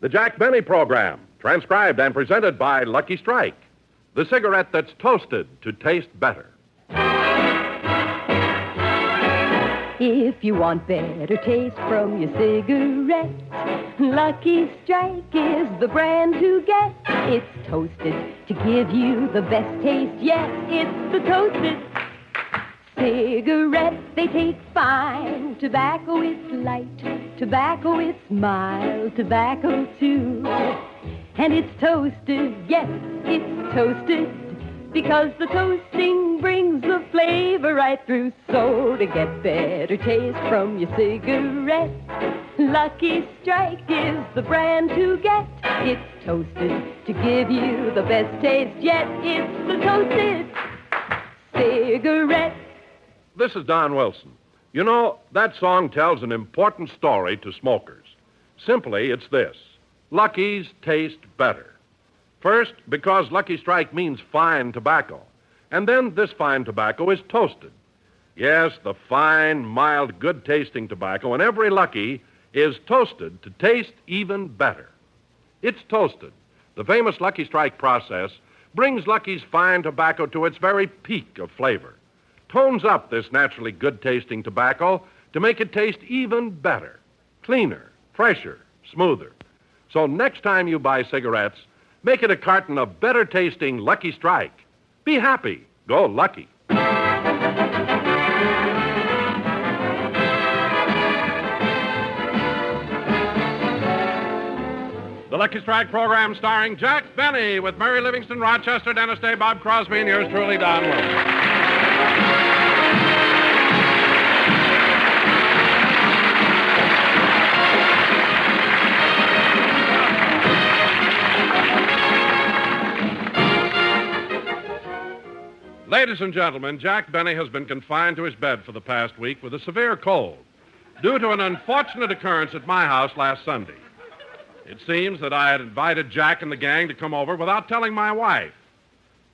The Jack Benny Program, transcribed and presented by Lucky Strike, the cigarette that's toasted to taste better. If you want better taste from your cigarette, Lucky Strike is the brand to get. It's toasted to give you the best taste yet. It's the toasted cigarette. They take fine. Tobacco is light. Tobacco is mild. Tobacco too. And it's toasted. Yes, it's toasted. Because the toasting brings the flavor right through. So to get better taste from your cigarette, Lucky Strike is the brand to get. It's toasted to give you the best taste yet. It's the toasted cigarette. This is Don Wilson. You know, that song tells an important story to smokers. Simply, it's this: Lucky's taste better. First, because Lucky Strike means fine tobacco. And then this fine tobacco is toasted. Yes, the fine, mild, good-tasting tobacco in every Lucky is toasted to taste even better. It's toasted. The famous Lucky Strike process brings Lucky's fine tobacco to its very peak of flavor, tones up this naturally good-tasting tobacco to make it taste even better, cleaner, fresher, smoother. So next time you buy cigarettes, make it a carton of better-tasting Lucky Strike. Be happy. Go Lucky. The Lucky Strike program starring Jack Benny with Mary Livingston, Rochester, Dennis Day, Bob Crosby, and yours truly, Don Wilson. Ladies and gentlemen, Jack Benny has been confined to his bed for the past week with a severe cold due to an unfortunate occurrence at my house last Sunday. It seems that I had invited Jack and the gang to come over without telling my wife.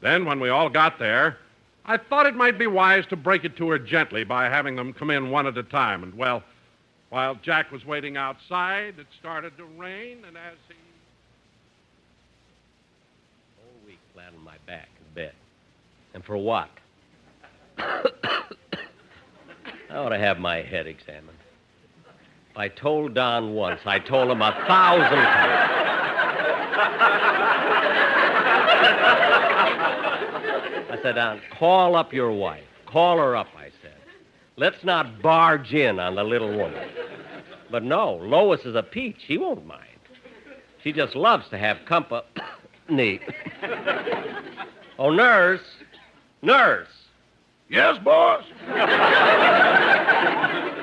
Then, when we all got there, I thought it might be wise to break it to her gently by having them come in one at a time. And, well, while Jack was waiting outside, it started to rain, and as he... Whole week flat on my back in bed. And for what? I ought to have my head examined. If I told Don once, I told him 1,000 times. I said, Don, call up your wife. Call her up, I said. Let's not barge in on the little woman. But no, Lois is a peach. She won't mind. She just loves to have company. Oh, nurse. Nurse! Yes, boss?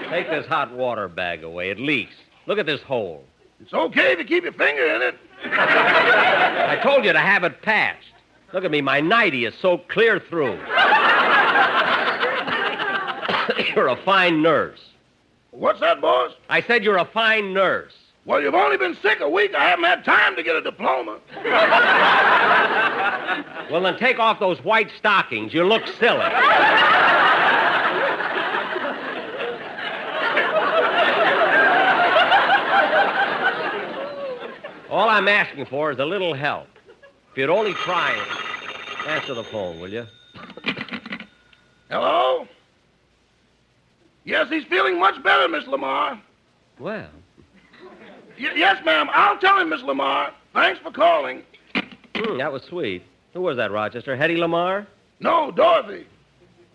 Take this hot water bag away. It leaks. Look at this hole. It's okay if you keep your finger in it. I told you to have it patched. Look at me. My nightie is so clear through. You're a fine nurse. What's that, boss? I said you're a fine nurse. Well, you've only been sick a week. I haven't had time to get a diploma. Well, then take off those white stockings. You look silly. All I'm asking for is a little help. If you'd only try and answer the phone, will you? Hello? Yes, he's feeling much better, Miss Lamar. Well... Yes, ma'am. I'll tell him, Miss Lamar. Thanks for calling. That was sweet. Who was that, Rochester? Hetty Lamar? No, Dorothy.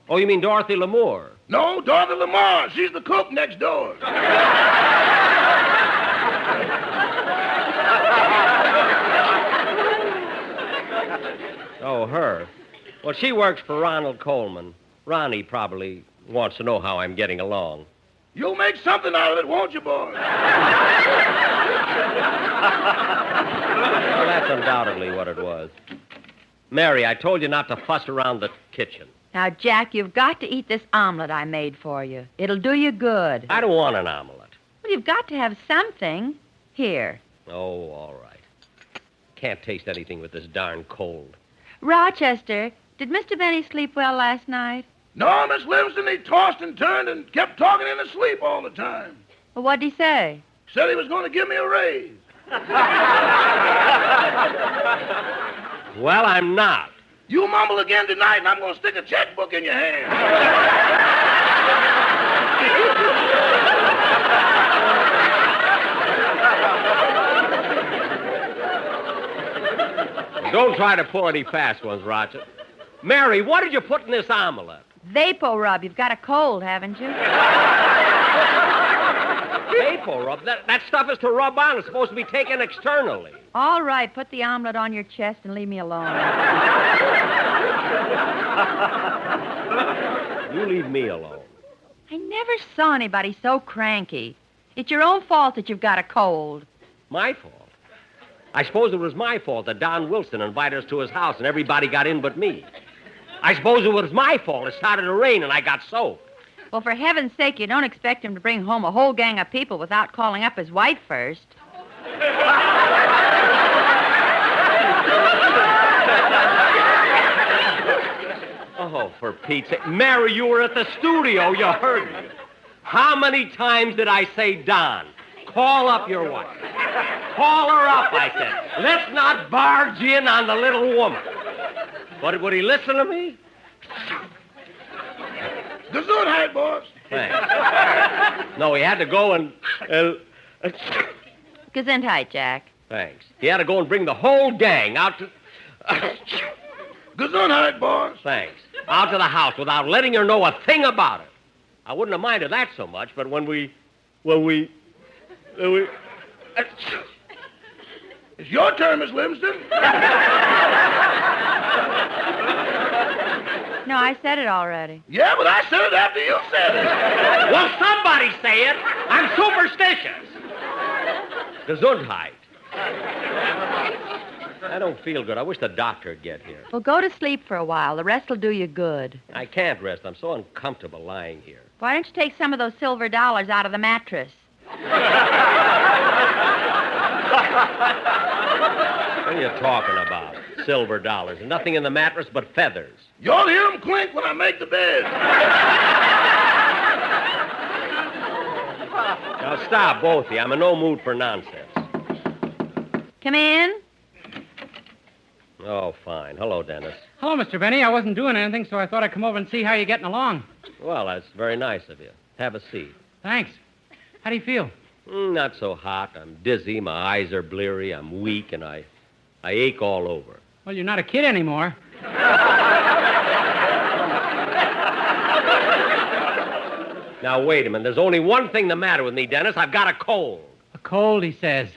Oh, you mean Dorothy Lamour? No, Dorothy Lamar. She's the cook next door. Oh, her. Well, she works for Ronald Coleman. Ronnie probably wants to know how I'm getting along. You'll make something out of it, won't you, boy? Well, that's undoubtedly what it was. Mary, I told you not to fuss around the kitchen. Now, Jack, you've got to eat this omelet I made for you. It'll do you good. I don't want an omelet. Well, you've got to have something. Here. Oh, all right. Can't taste anything with this darn cold. Rochester, did Mr. Benny sleep well last night? No, Miss Livingston, he tossed and turned and kept talking in his sleep all the time. Well, what'd he say? Said he was going to give me a raise. Well, I'm not. You mumble again tonight, and I'm going to stick a checkbook in your hand. Don't try to pull any fast ones, Roger. Mary, what did you put in this omelet? Vapo rub. You've got a cold, haven't you? Vapo rub? That stuff is to rub on. It's supposed to be taken externally. All right, put the omelet on your chest and leave me alone. You leave me alone. I never saw anybody so cranky. It's your own fault that you've got a cold. My fault? I suppose it was my fault that Don Wilson invited us to his house and everybody got in but me. I suppose it was my fault. It started to rain and I got soaked. Well, for heaven's sake, you don't expect him to bring home a whole gang of people without calling up his wife first. Oh, for Pete's sake. Mary, you were at the studio. You heard me. How many times did I say, Don, call up your wife? Call her up, I said. Let's not barge in on the little woman. But would he listen to me? Gesundheit, boss. Thanks. No, he had to go and... Gesundheit, Jack. Thanks. He had to go and bring the whole gang out to... Gesundheit, boss. Thanks. Out to the house without letting her know a thing about it. I wouldn't have minded that so much, but when we... It's your turn, Miss Livingston. No, I said it already. Yeah, but I said it after you said it. Well, somebody say it. I'm superstitious. Gesundheit. I don't feel good. I wish the doctor'd get here. Well, go to sleep for a while. The rest will do you good. I can't rest. I'm so uncomfortable lying here. Why don't you take some of those silver dollars out of the mattress? What are you talking about? Silver dollars. And nothing in the mattress but feathers. You ought to hear them clink when I make the bed. Now stop, both of you. I'm in no mood for nonsense. Come in. Oh, fine. Hello, Dennis. Hello, Mr. Benny. I wasn't doing anything, so I thought I'd come over and see how you're getting along. Well, that's very nice of you. Have a seat. Thanks. How do you feel? Not so hot. I'm dizzy. My eyes are bleary. I'm weak, and I ache all over. Well, you're not a kid anymore. Now, wait a minute. There's only one thing the matter with me, Dennis. I've got a cold. A cold, he says.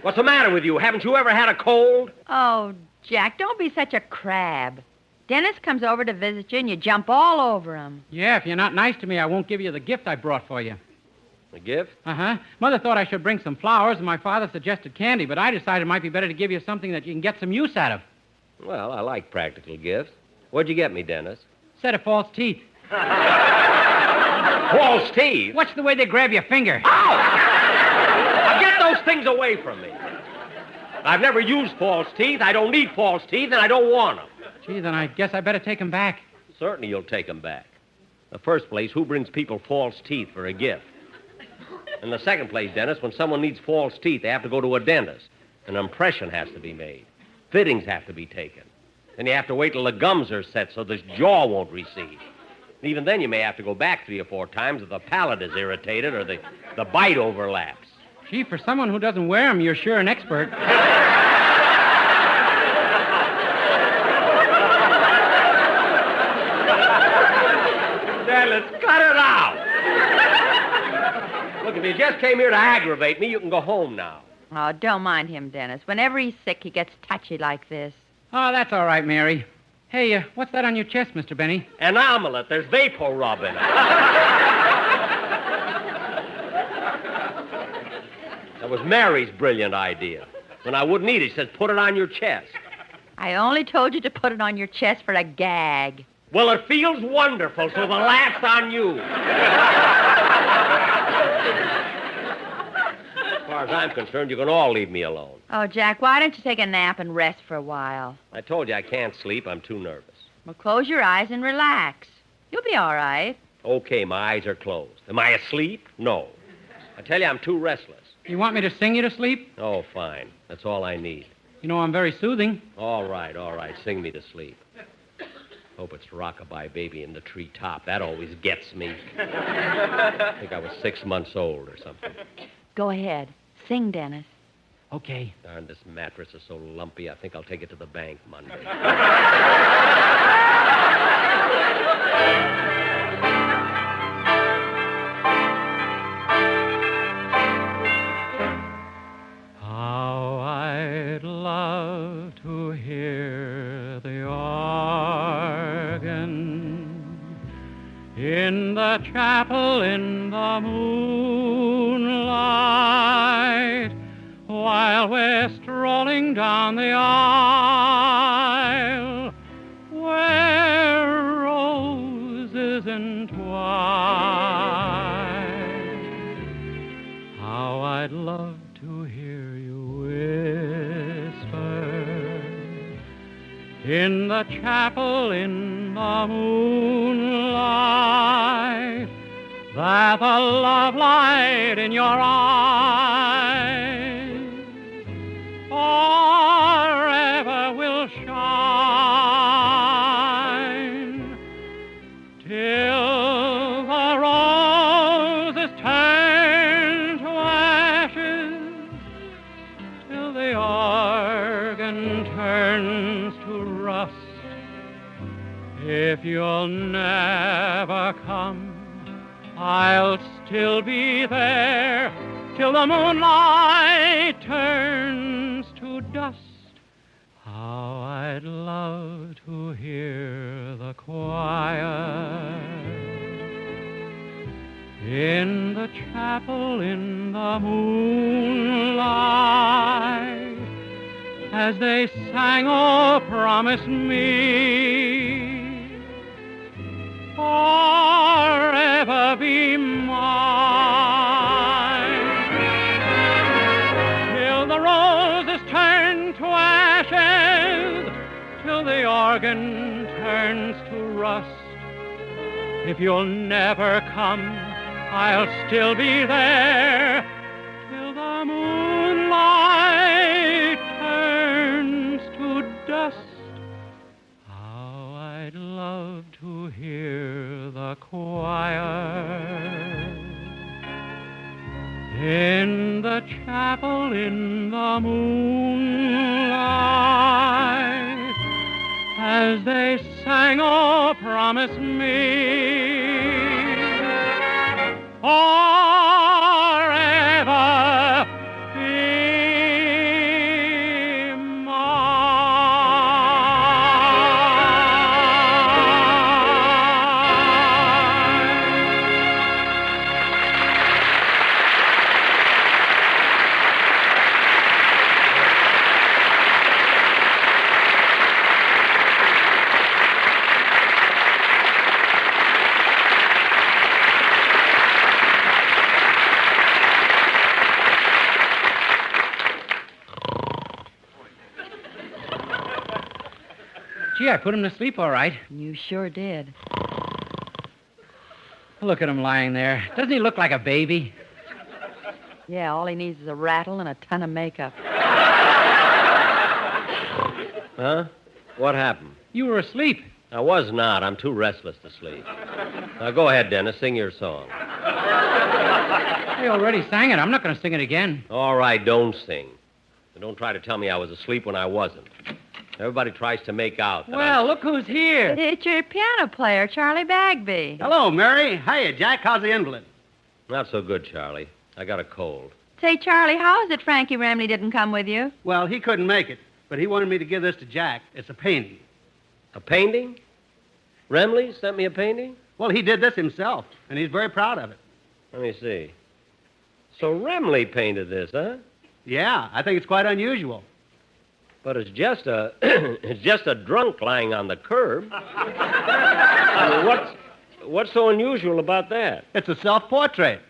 What's the matter with you? Haven't you ever had a cold? Oh, Jack, don't be such a crab. Dennis comes over to visit you, and you jump all over him. Yeah, if you're not nice to me, I won't give you the gift I brought for you. A gift? Uh-huh. Mother thought I should bring some flowers, and my father suggested candy, but I decided it might be better to give you something that you can get some use out of. Well, I like practical gifts. What'd you get me, Dennis? Set of false teeth. False teeth? Watch the way they grab your finger. Ow! Now get those things away from me. I've never used false teeth. I don't need false teeth, and I don't want them. Gee, then I guess I better take them back. Certainly you'll take them back. In the first place, who brings people false teeth for a gift? In the second place, Dennis, when someone needs false teeth, they have to go to a dentist. An impression has to be made. Fittings have to be taken. Then you have to wait till the gums are set so this jaw won't recede. And even then, you may have to go back 3 or 4 times if the palate is irritated or the bite overlaps. Gee, for someone who doesn't wear them, you're sure an expert. Dennis, cut it out. Look, if you just came here to aggravate me, you can go home now. Oh, don't mind him, Dennis. Whenever he's sick, he gets touchy like this. Oh, that's all right, Mary. Hey, what's that on your chest, Mr. Benny? An omelet. There's vapor rub in it. That was Mary's brilliant idea. When I wouldn't eat it, she says, put it on your chest. I only told you to put it on your chest for a gag. Well, it feels wonderful, so the laugh's on you. As far as I'm concerned, you can all leave me alone. Oh, Jack, why don't you take a nap and rest for a while? I told you I can't sleep. I'm too nervous. Well, close your eyes and relax. You'll be all right. Okay, my eyes are closed. Am I asleep? No. I tell you, I'm too restless. You want me to sing you to sleep? Oh, fine. That's all I need. You know I'm very soothing. All right. Sing me to sleep. Hope it's Rockabye Baby in the Treetop. That always gets me. I think I was 6 months old or something. Go ahead. Sing, Dennis. Okay. Darn, this mattress is so lumpy, I think I'll take it to the bank Monday. How I'd love to hear the organ in the chapel in the moonlight while we're strolling down the aisle where roses entwine. How I'd love to hear you whisper in the chapel in the moonlight that the love light in your eyes forever will shine till the roses turn to ashes, till the organ turns to rust. If you'll never come, I'll still be there till the moonlight turns to dust. How I'd love to hear the choir in the chapel in the moonlight as they sang, "Oh, promise me forever be mine, till the roses turn to ashes, till the organ turns to rust. If you'll never come, I'll still be there till the moonlight turns to dust. How I'd love to hear the choir in the chapel in the moonlight as they sang, "Oh, promise me forever be Gee, I put him to sleep all right. You sure did. Look at him lying there. Doesn't he look like a baby? Yeah, all he needs is a rattle and a ton of makeup. Huh? What happened? You were asleep. I was not. I'm too restless to sleep. Now, go ahead, Dennis. Sing your song. I already sang it. I'm not going to sing it again. All right, don't sing. And don't try to tell me I was asleep when I wasn't. Everybody tries to make out that Well, look who's here. It's your piano player, Charlie Bagby. Hello, Mary. Hiya, Jack. How's the invalid? Not so good, Charlie. I got a cold. Say, Charlie, how is it Frankie Remley didn't come with you? Well, he couldn't make it, but he wanted me to give this to Jack. It's a painting. A painting? Remley sent me a painting? Well, he did this himself, and he's very proud of it. Let me see. So Remley painted this, huh? Yeah, I think it's quite unusual. But it's just a it's just a drunk lying on the curb. I mean, what's so unusual about that? It's a self-portrait.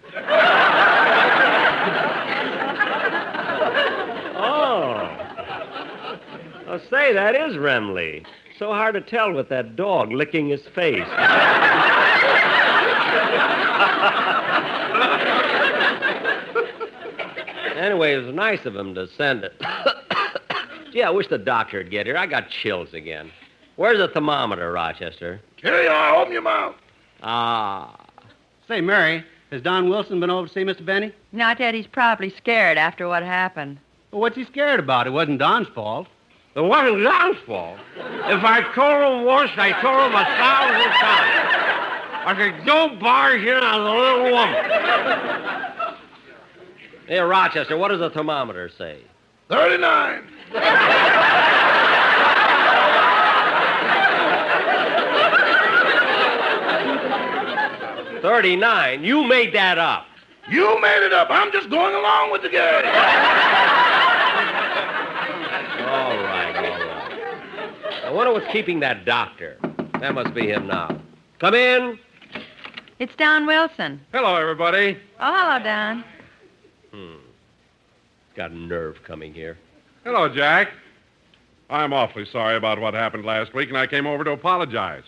Oh. I'll say, that is Remley. So hard to tell with that dog licking his face. Anyway, it was nice of him to send it. Gee, I wish the doctor'd get here. I got chills again. Where's the thermometer, Rochester? Here you are. Open your mouth. Ah. Say, Mary, has Don Wilson been over to see Mr. Benny? Not that he's probably scared after what happened. Well, what's he scared about? It wasn't Don's fault. It wasn't Don's fault. If I told him once, I told him 1,000 times. I said, don't barge in on the little woman. Here, Rochester, what does the thermometer say? 39. 39? You made that up. You made it up. I'm just going along with the game. All right. I wonder what's keeping that doctor. That must be him now. Come in. It's Don Wilson. Hello, everybody. Oh, hello, Don. Got nerve coming here. Hello, Jack. I'm awfully sorry about what happened last week, and I came over to apologize.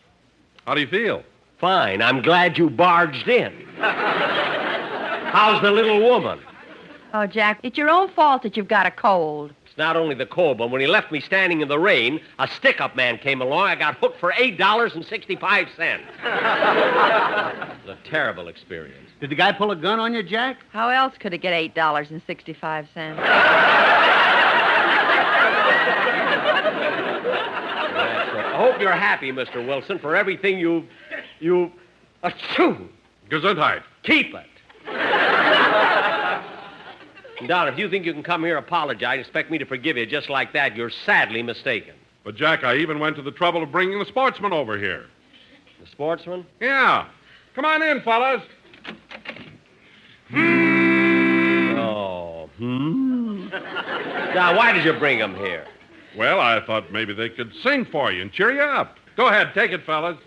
How do you feel? Fine. I'm glad you barged in. How's the little woman? Oh, Jack, it's your own fault that you've got a cold. It's not only the cold, but when he left me standing in the rain, a stick-up man came along. I got hooked for $8.65. It was a terrible experience. Did the guy pull a gun on you, Jack? How else could it get $8.65? That's right. I hope you're happy, Mr. Wilson, for everything you... Achoo! Gesundheit. Keep it. Don, if you think you can come here, apologize, and expect me to forgive you just like that, you're sadly mistaken. But, Jack, I even went to the trouble of bringing the sportsman over here. The sportsman? Yeah. Come on in, fellas. Oh, Now, why did you bring him here? Well, I thought maybe they could sing for you and cheer you up. Go ahead, take it, fellas.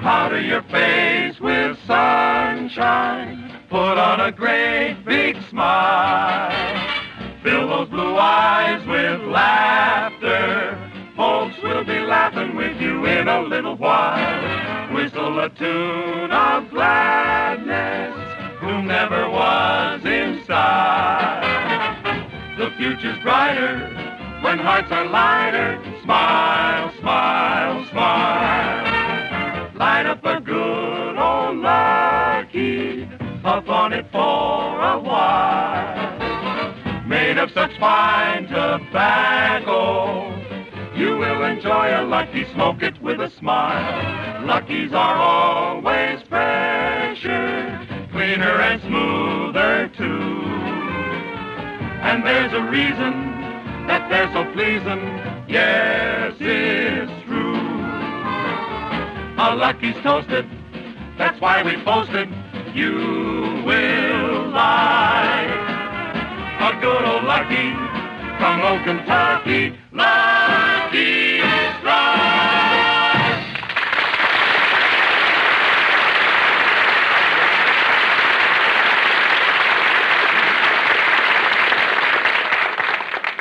Powder your face with sunshine. Put on a great big smile. Fill those blue eyes with laughter. Folks will be laughing with you in a little while. Whistle a tune of gladness. Who never was inside? The future's brighter when hearts are lighter. Smile, smile, smile. Light up a good old Lucky. Puff on it for a while. Made of such fine tobacco, you will enjoy a Lucky. Smoke it with a smile. Luckies are always fresher, cleaner and smoother too. And there's a reason that they're so pleasing. Yes, it's true. A Lucky's toasted, that's why we posted. You will like a good old Lucky from old Kentucky. Lucky Strike.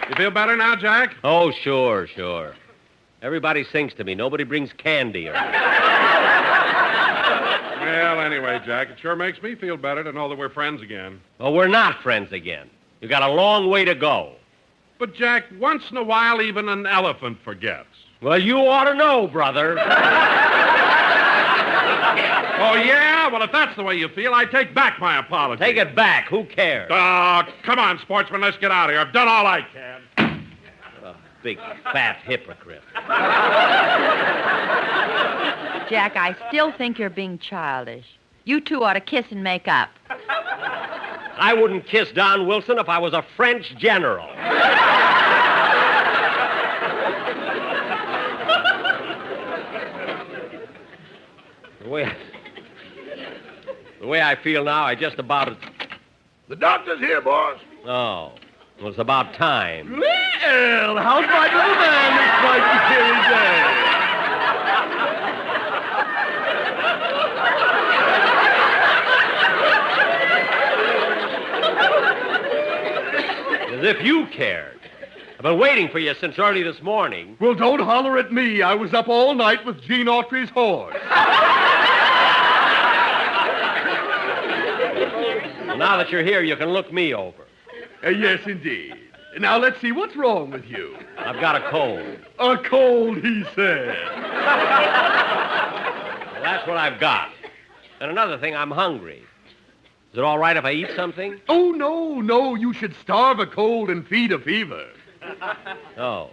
You feel better now, Jack? Oh, sure. Everybody sings to me. Nobody brings candy around. Well, anyway, Jack, it sure makes me feel better to know that we're friends again. Well, we're not friends again. You got a long way to go. But, Jack, once in a while, even an elephant forgets. Well, you ought to know, brother. Oh, yeah? Well, if that's the way you feel, I take back my apology. Take it back. Who cares? Come on, sportsman, let's get out of here. I've done all I can. Big, fat hypocrite. Jack, I still think you're being childish. You two ought to kiss and make up. I wouldn't kiss Don Wilson if I was a French general. The way I feel now, I just about... The doctor's here, boss. Oh, well, it's about time. Well, how's my little man this bright and As if you cared. I've been waiting for you since early this morning. Well, don't holler at me. I was up all night with Gene Autry's horse. Well, now that you're here, you can look me over. Yes, indeed. Now, let's see, what's wrong with you? I've got a cold. A cold, he said. Well, that's what I've got. And another thing, I'm hungry. Is it all right if I eat something? Oh, no. You should starve a cold and feed a fever. Oh.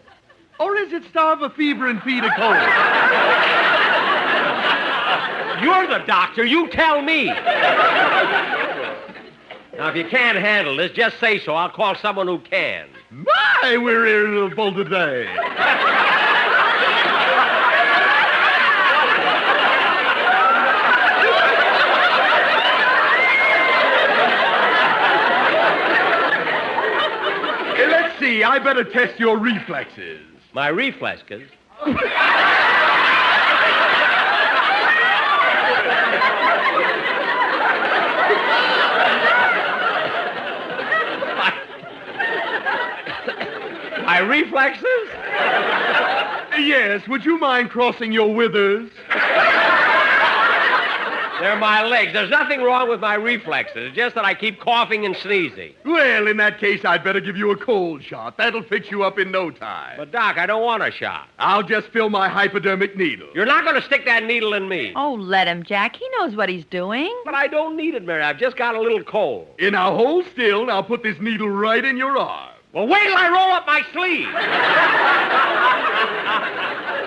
Or is it starve a fever and feed a cold? You're the doctor. You tell me. Now, if you can't handle this, just say so. I'll call someone who can. My, we're irritable today. Let's see. I better test your reflexes. My reflexes? My reflexes? Yes, would you mind crossing your withers? They're my legs. There's nothing wrong with my reflexes. It's just that I keep coughing and sneezing. Well, in that case, I'd better give you a cold shot. That'll fix you up in no time. But, Doc, I don't want a shot. I'll just fill my hypodermic needle. You're not going to stick that needle in me. Oh, let him, Jack. He knows what he's doing. But I don't need it, Mary. I've just got a little cold. Now, hold still, and I'll put this needle right in your arm. Well, wait till I roll up my sleeve.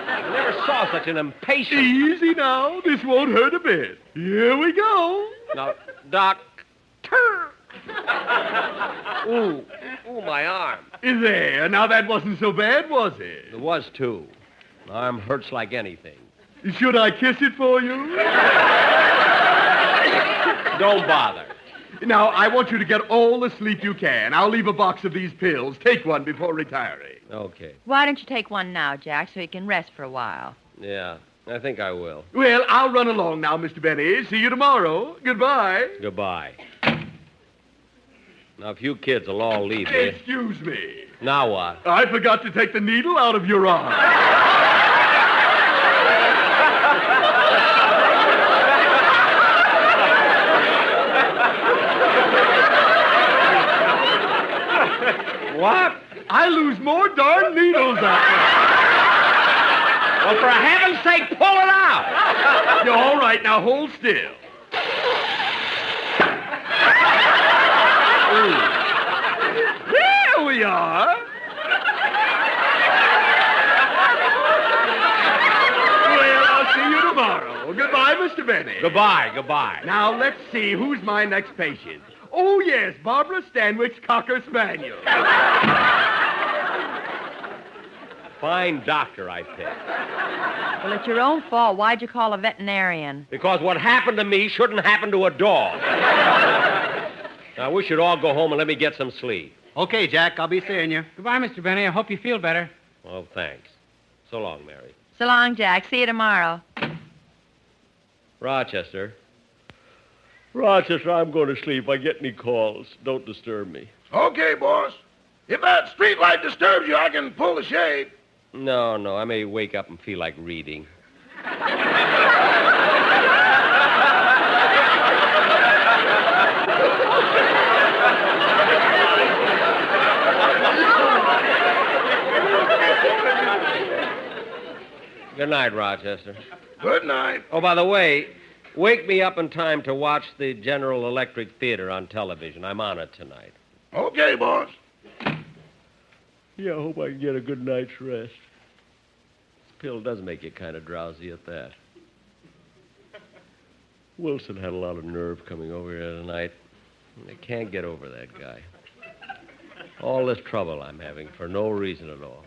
I never saw such an impatient... Easy now. This won't hurt a bit. Here we go. Now, Doc... Ooh, my arm. There. Now, that wasn't so bad, was it? It was, too. My arm hurts like anything. Should I kiss it for you? Don't bother. Now, I want you to get all the sleep you can. I'll leave a box of these pills. Take one before retiring. Okay. Why don't you take one now, Jack, so you can rest for a while? Yeah, I think I will. Well, I'll run along now, Mr. Benny. See you tomorrow. Goodbye. Goodbye. Now, if you kids will all leave me... Excuse me. Now what? I forgot to take the needle out of your arm. What? I lose more darn needles out Well, for heaven's sake, pull it out. there. You're all right. Now, hold still. There we are. Well, I'll see you tomorrow. Goodbye, Mr. Benny. Goodbye. Now, let's see. Who's my next patient? Oh, yes, Barbara Stanwyck's Cocker Spaniel. Fine doctor I picked. Well, it's your own fault. Why'd you call a veterinarian? Because what happened to me shouldn't happen to a dog. Now, we should all go home and let me get some sleep. Okay, Jack, I'll be seeing you. Goodbye, Mr. Benny. I hope you feel better. Well, thanks. So long, Mary. So long, Jack. See you tomorrow. Rochester, I'm going to sleep. If I get any calls, don't disturb me. Okay, boss. If that street light disturbs you, I can pull the shade. No, I may wake up and feel like reading. Good night, Rochester. Good night. Oh, by the way, wake me up in time to watch the General Electric Theater on television. I'm on it tonight. Okay, boss. Yeah, I hope I can get a good night's rest. This pill does make you kind of drowsy at that. Wilson had a lot of nerve coming over here tonight. I can't get over that guy. All this trouble I'm having for no reason at all.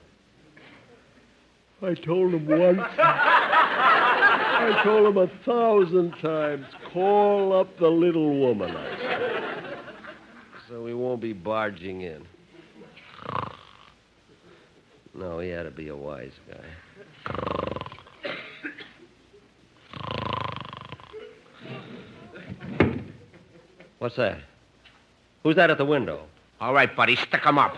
I told him once. I told him 1,000 times, call up the little woman, I said. So we won't be barging in. No, he had to be a wise guy. What's that? Who's that at the window? All right, buddy, stick 'em up.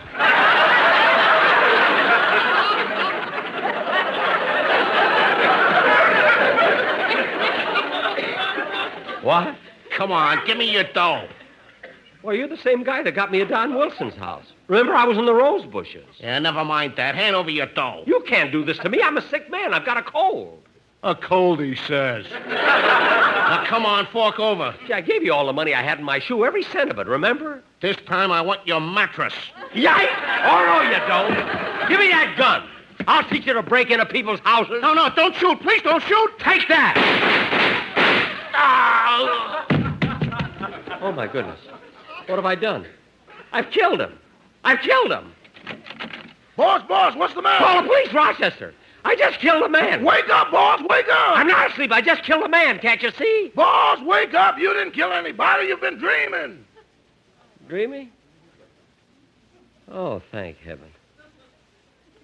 What? Come on, give me your dough. Well, you're the same guy that got me at Don Wilson's house. Remember, I was in the rose bushes. Yeah, never mind that. Hand over your dough. You can't do this to me. I'm a sick man. I've got a cold. A cold, he says. Now, come on, fork over. Gee, I gave you all the money I had in my shoe, every cent of it, remember? This time I want your mattress. Yike! Oh, no, you don't. Give me that gun. I'll teach you to break into people's houses. No, don't shoot. Please don't shoot. Take that! Oh, my goodness. What have I done? I've killed him. Boss, what's the matter? Call the police, Rochester. I just killed a man. Wake up, boss, wake up! I'm not asleep. I just killed a man. Can't you see? Boss, wake up! You didn't kill anybody. You've been dreaming. Dreaming? Oh, thank heaven.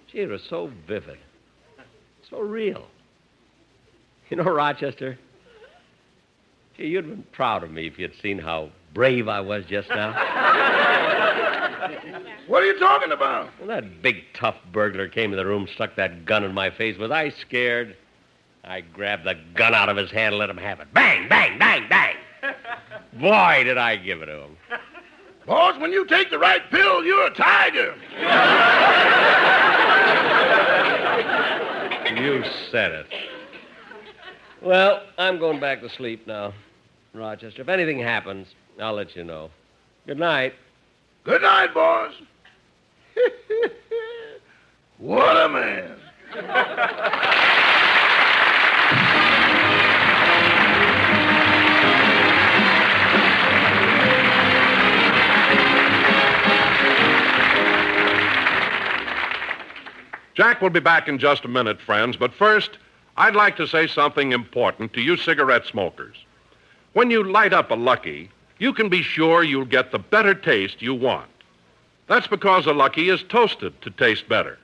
Gee, it was so vivid. So real. You know, Rochester, gee, you'd have been proud of me if you'd seen how brave I was just now. What are you talking about? When that big, tough burglar came in the room, stuck that gun in my face, was I scared? I grabbed the gun out of his hand and let him have it. Bang, bang, bang, bang. Boy, did I give it to him. Boss, when you take the right pill, you're a tiger. You said it. Well, I'm going back to sleep now, Rochester. If anything happens, I'll let you know. Good night. Good night, boss. What a man. Jack will be back in just a minute, friends, but first, I'd like to say something important to you cigarette smokers. When you light up a Lucky, you can be sure you'll get the better taste you want. That's because a Lucky is toasted to taste better.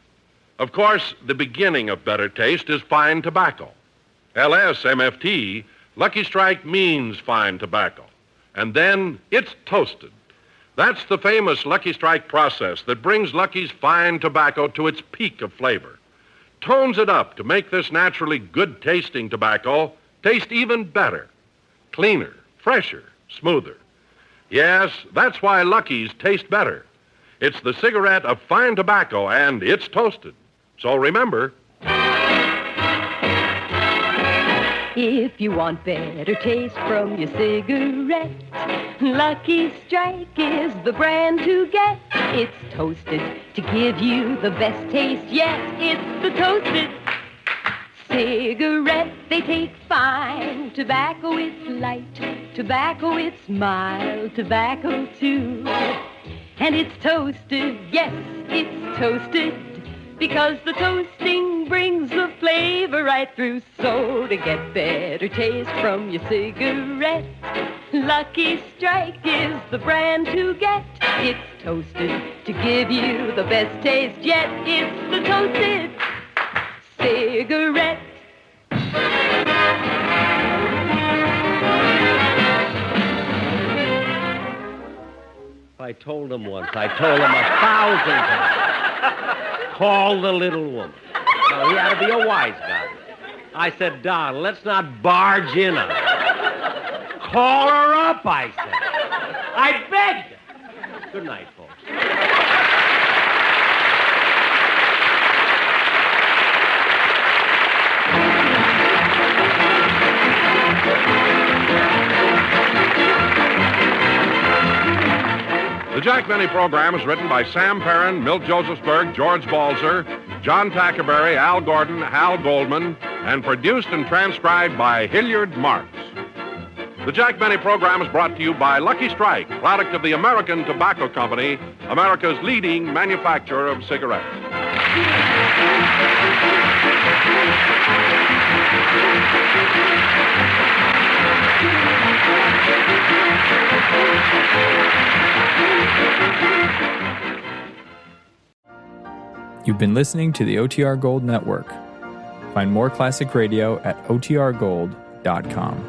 Of course, the beginning of better taste is fine tobacco. LSMFT, Lucky Strike means fine tobacco. And then it's toasted. That's the famous Lucky Strike process that brings Lucky's fine tobacco to its peak of flavor. Tones it up to make this naturally good-tasting tobacco taste even better. Cleaner, fresher, smoother. Yes, that's why Lucky's taste better. It's the cigarette of fine tobacco, and it's toasted. So remember... If you want better taste from your cigarette, Lucky Strike is the brand to get. It's toasted to give you the best taste yet. It's the toasted cigarette. They take fine tobacco, it's light tobacco, it's mild tobacco too. And it's toasted, yes, it's toasted, because the toasting brings the flavor right through. So to get better taste from your cigarette, Lucky Strike is the brand to get. It's toasted to give you the best taste yet. It's the toasted cigarette. I told him once. I told him 1,000 times. Call the little woman. No, he had to be a wise guy. I said, Don, let's not barge in on her. Call her up, I said. I begged her. Good night, folks. The Jack Benny program is written by Sam Perrin, Milt Josephsberg, George Balzer, John Tackerberry, Al Gordon, Hal Goldman, and produced and transcribed by Hilliard Marks. The Jack Benny program is brought to you by Lucky Strike, product of the American Tobacco Company, America's leading manufacturer of cigarettes. You've been listening to the OTR Gold Network. Find more classic radio at otrgold.com.